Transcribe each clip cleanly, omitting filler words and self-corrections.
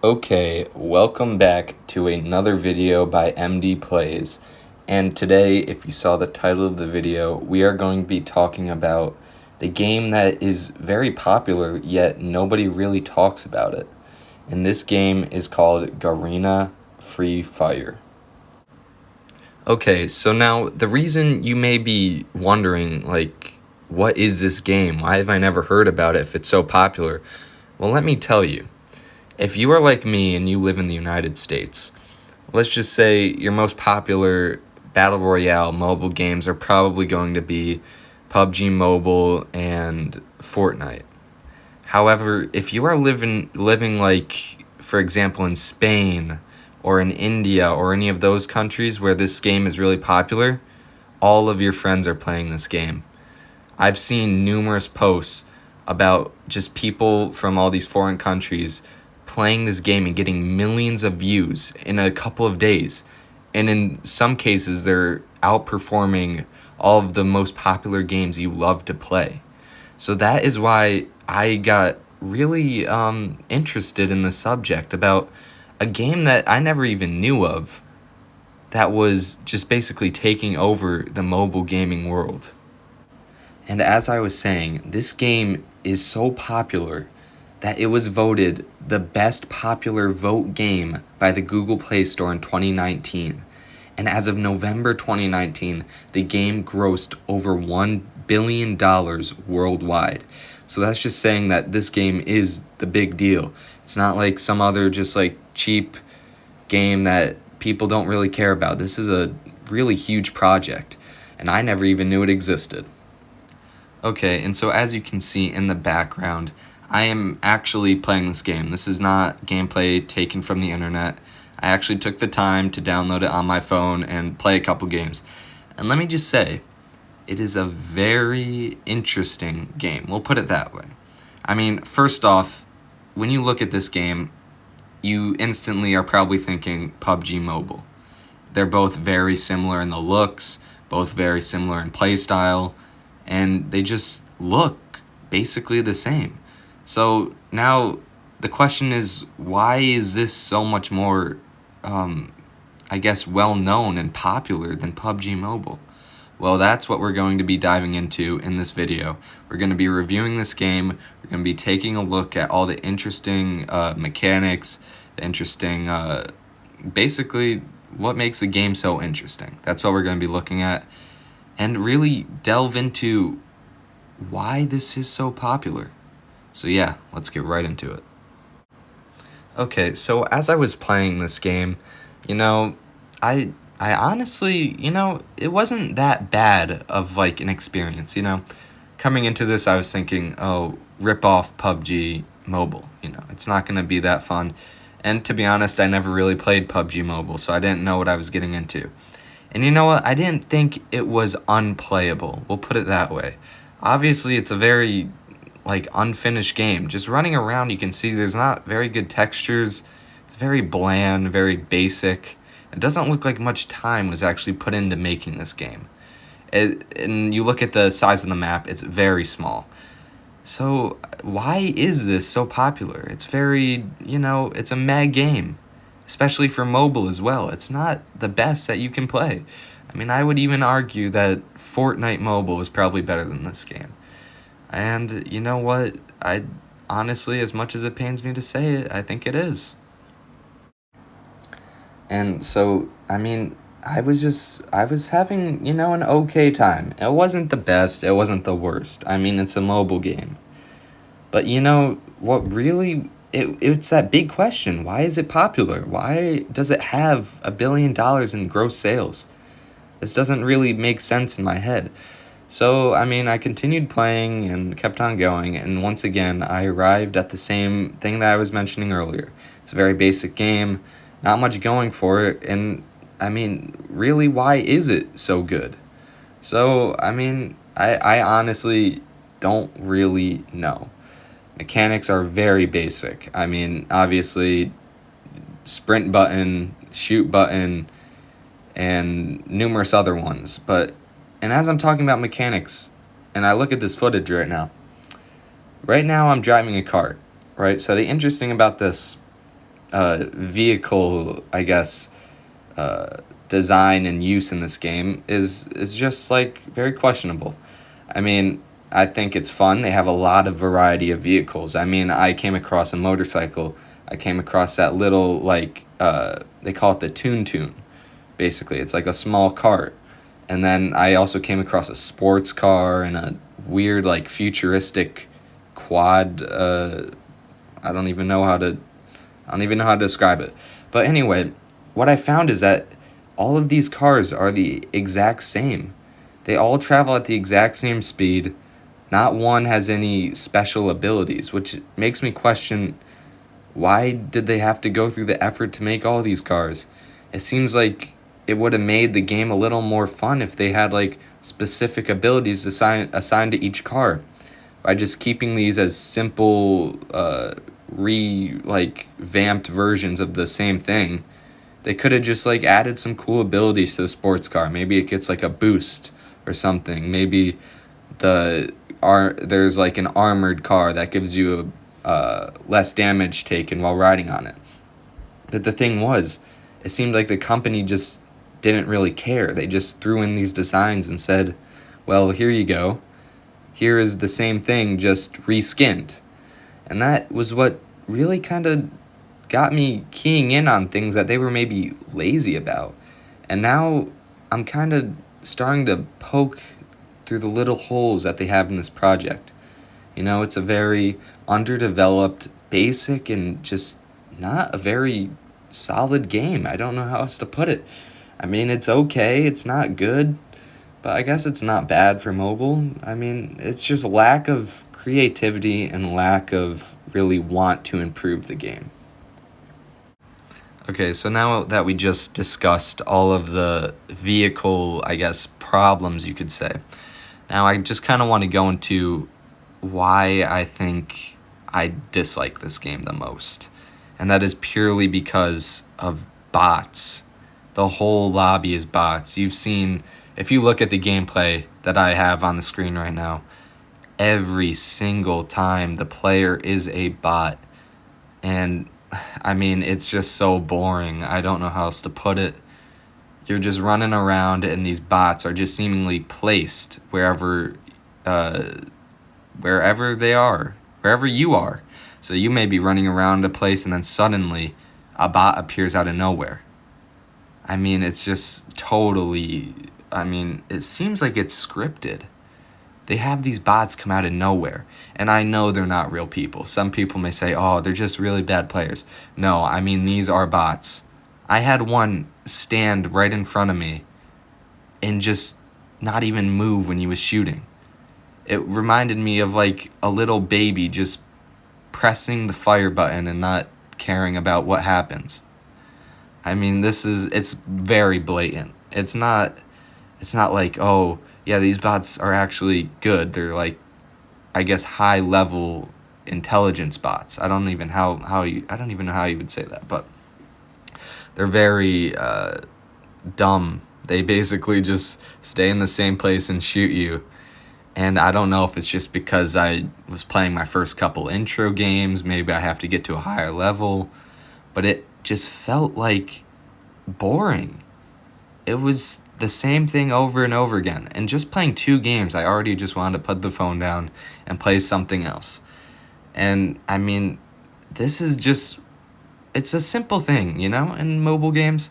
Okay, welcome back to another video by MD Plays. And today, if you saw the title of the video, we are going to be talking about the game that is very popular, yet nobody really talks about it. And this game is called Garena Free Fire. Okay, so now the reason you may be wondering, what is this game? Why have I never heard about it if it's so popular? Well, let me tell you. If you are like me and you live in the United States, let's just say your most popular Battle Royale mobile games are probably going to be PUBG Mobile and Fortnite. However, if you are living like, for example, in Spain or in India or any of those countries where this game is really popular, all of your friends are playing this game. I've seen numerous posts about just people from all these foreign countries playing this game and getting millions of views in a couple of days. And in some cases, they're outperforming all of the most popular games you love to play. So that is why I got really interested in the subject about a game that I never even knew of that was just basically taking over the mobile gaming world. And as I was saying, this game is so popular that it was voted the best popular vote game by the Google Play Store in 2019. And as of November 2019, the game grossed over $1 billion worldwide. So that's just saying that this game is the big deal. It's not like some other just cheap game that people don't really care about. This is a really huge project, and I never even knew it existed. Okay, and so as you can see in the background, I am actually playing this game. This is not gameplay taken from the internet. I actually took the time to download it on my phone and play a couple games. And let me just say, it is a very interesting game. We'll put it that way. I mean, first off, when you look at this game, you instantly are probably thinking PUBG Mobile. They're both very similar in the looks, both very similar in playstyle, and they just look basically the same. So now the question is, why is this so much more, well-known and popular than PUBG Mobile? Well, that's what we're going to be diving into in this video. We're going to be reviewing this game. We're going to be taking a look at all the interesting mechanics, the interesting, basically what makes the game so interesting. That's what we're going to be looking at, and really delve into why this is so popular. So yeah, let's get right into it. Okay, so as I was playing this game, I honestly, it wasn't that bad of an experience, Coming into this, I was thinking, oh, rip off PUBG Mobile, it's not going to be that fun. And to be honest, I never really played PUBG Mobile, so I didn't know what I was getting into. And you know what? I didn't think it was unplayable. We'll put it that way. Obviously, it's a very unfinished game. Just running around, you can see there's not very good textures. It's very bland, very basic. It doesn't look like much time was actually put into making this game. And you look at the size of the map, it's very small. So why is this so popular? It's very, it's a mad game, especially for mobile as well. It's not the best that you can play. I mean, I would even argue that Fortnite Mobile is probably better than this game. And you know what? I honestly, as much as it pains me to say it, I think it is. And so, I mean, I was having, an okay time. It wasn't the best, it wasn't the worst. I mean, it's a mobile game. But what really, it's that big question. Why is it popular? Why does it have $1 billion in gross sales? This doesn't really make sense in my head. So, I mean, I continued playing and kept on going, and once again, I arrived at the same thing that I was mentioning earlier. It's a very basic game, not much going for it, and, I mean, really, why is it so good? So, I mean, I honestly don't really know. Mechanics are very basic. I mean, obviously, sprint button, shoot button, and numerous other ones, and as I'm talking about mechanics, and I look at this footage right now I'm driving a cart, right? So the interesting about this vehicle, I guess, design and use in this game is just like very questionable. I mean, I think it's fun. They have a lot of variety of vehicles. I mean, I came across a motorcycle. I came across that little like they call it the Toon Toon. Basically, it's like a small cart. And then I also came across a sports car and a weird like futuristic quad. I don't even know how to I don't even know how to describe it. But anyway, what I found is that all of these cars are the exact same. They all travel at the exact same speed. Not one has any special abilities, which makes me question, why did they have to go through the effort to make all these cars? It seems like it would have made the game a little more fun if they had like specific abilities assigned to each car. By just keeping these as simple vamped versions of the same thing, they could have just like added some cool abilities to the sports car. Maybe it gets like a boost or something. Maybe there's like an armored car that gives you less damage taken while riding on it. But the thing was, it seemed like the company just didn't really care. They just threw in these designs and said, well, here you go. Here is the same thing, just reskinned. And that was what really kind of got me keying in on things that they were maybe lazy about. And now I'm kind of starting to poke through the little holes that they have in this project. You know, it's a very underdeveloped, basic, and just not a very solid game. I don't know how else to put it. I mean, it's okay, it's not good, but I guess it's not bad for mobile. I mean, it's just lack of creativity and lack of really want to improve the game. Okay, so now that we just discussed all of the vehicle, I guess, problems you could say, now I just kind of want to go into why I think I dislike this game the most. And that is purely because of bots. The whole lobby is bots. You've seen, if you look at the gameplay that I have on the screen right now, every single time the player is a bot. And I mean, it's just so boring. I don't know how else to put it. You're just running around, and these bots are just seemingly placed wherever they are, wherever you are. So you may be running around a place, and then suddenly a bot appears out of nowhere. I mean, it's just totally... I mean, it seems like it's scripted. They have these bots come out of nowhere. And I know they're not real people. Some people may say, oh, they're just really bad players. No, I mean, these are bots. I had one stand right in front of me and just not even move when he was shooting. It reminded me of like a little baby just pressing the fire button and not caring about what happens. I mean, it's very blatant. It's not like, oh, yeah, these bots are actually good. They're like, I guess, high level intelligence bots. I don't even know how you would say that, but they're very dumb. They basically just stay in the same place and shoot you. And I don't know if it's just because I was playing my first couple intro games, maybe I have to get to a higher level, but it just felt like boring. It was the same thing over and over again. And just playing 2 games, I already just wanted to put the phone down and play something else. And I mean, this is just, it's a simple thing, you know, in mobile games.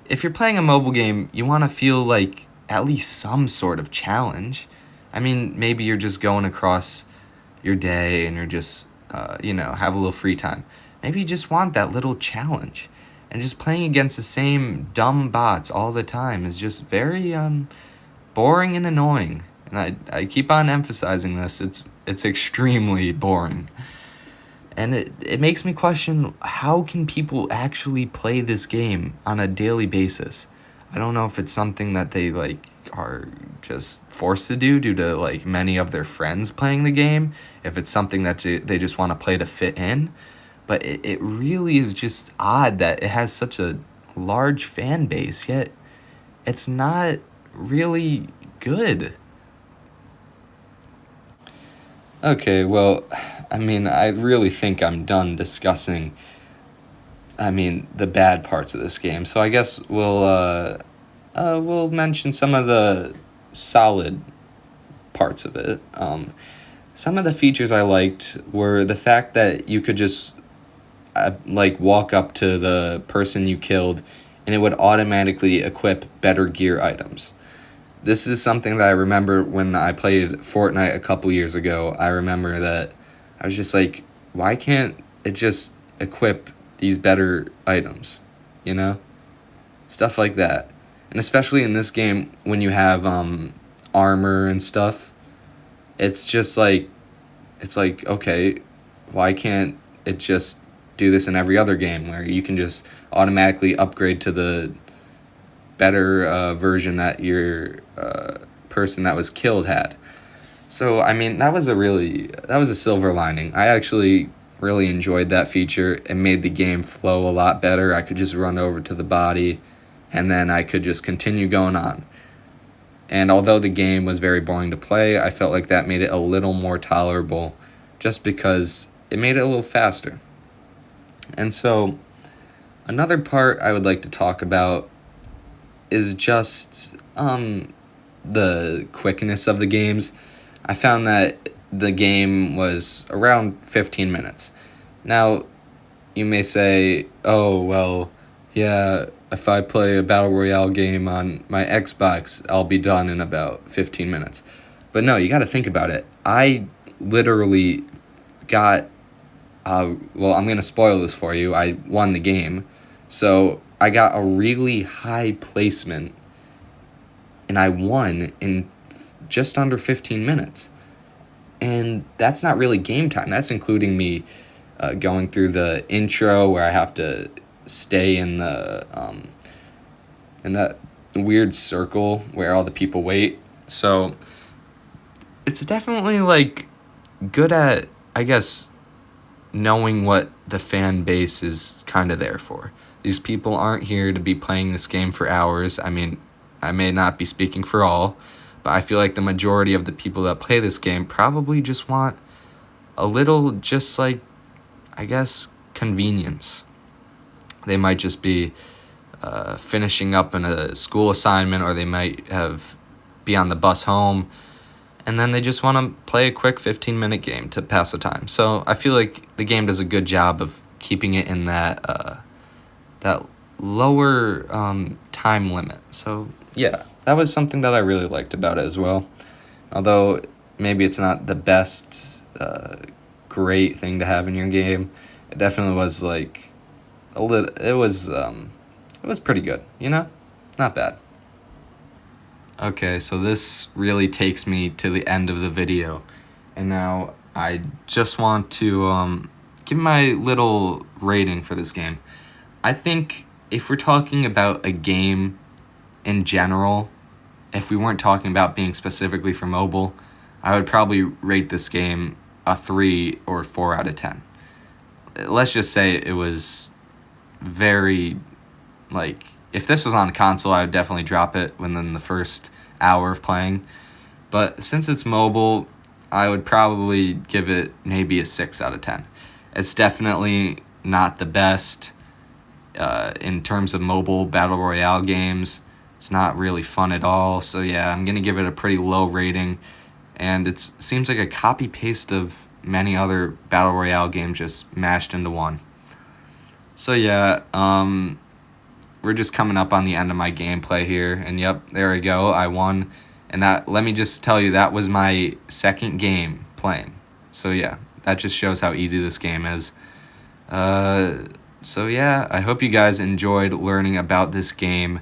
If you're playing a mobile game, you want to feel like at least some sort of challenge. I mean, maybe you're just going across your day and you're just, have a little free time. Maybe you just want that little challenge. And just playing against the same dumb bots all the time is just very boring and annoying. And I keep on emphasizing this. It's extremely boring. And it makes me question, how can people actually play this game on a daily basis? I don't know if it's something that they like are just forced to do due to like many of their friends playing the game, if it's something that they just want to play to fit in. But it really is just odd that it has such a large fan base, yet it's not really good. Okay, well, I mean, I really think I'm done discussing I mean, the bad parts of this game. So I guess we'll mention some of the solid parts of it. Some of the features I liked were the fact that you could just like walk up to the person you killed and it would automatically equip better gear items. This is something that I remember when I played Fortnite a couple years ago. I remember that I was just like, why can't it just equip these better items? You know? Stuff like that. And especially in this game, when you have armor and stuff, it's just like, okay, why can't it just do this in every other game where you can just automatically upgrade to the better version that your person that was killed had? So I mean, that was a silver lining. I actually really enjoyed that feature. It made the game flow a lot better. I could just run over to the body and then I could just continue going on. And although the game was very boring to play, I felt like that made it a little more tolerable just because it made it a little faster. And so another part I would like to talk about is just the quickness of the games. I found that the game was around 15 minutes. Now, you may say, oh, well, yeah, if I play a Battle Royale game on my Xbox, I'll be done in about 15 minutes. But no, you got to think about it. I literally got, well, I'm going to spoil this for you. I won the game. So I got a really high placement, and I won in just under 15 minutes. And that's not really game time. That's including me going through the intro where I have to stay in that weird circle where all the people wait. So it's definitely like good at, I guess, knowing what the fan base is kind of there for. These people aren't here to be playing this game for hours. I mean, I may not be speaking for all, but I feel like the majority of the people that play this game probably just want a little, just like, I guess, convenience. They might just be finishing up in a school assignment, or they might be on the bus home, and then they just want to play a quick 15-minute game to pass the time. So I feel like the game does a good job of keeping it in that lower time limit. So yeah, that was something that I really liked about it as well. Although maybe it's not the best great thing to have in your game, it definitely was like a little. It was pretty good, you know, not bad. Okay, so this really takes me to the end of the video, and now I just want to give my little rating for this game. I think if we're talking about a game in general, if we weren't talking about being specifically for mobile, I would probably rate this game a 3 or 4 out of 10. Let's just say it was very, like, if this was on console, I would definitely drop it within the first hour of playing. But since it's mobile, I would probably give it maybe a 6 out of 10. It's definitely not the best in terms of mobile Battle Royale games. It's not really fun at all. So yeah, I'm going to give it a pretty low rating. And it seems like a copy-paste of many other Battle Royale games just mashed into one. So yeah, we're just coming up on the end of my gameplay here. And yep, there we go. I won. And that, let me just tell you, that was my second game playing. So yeah, that just shows how easy this game is. So yeah, I hope you guys enjoyed learning about this game.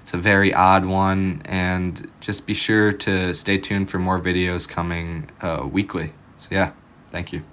It's a very odd one, and just be sure to stay tuned for more videos coming weekly. So yeah, thank you.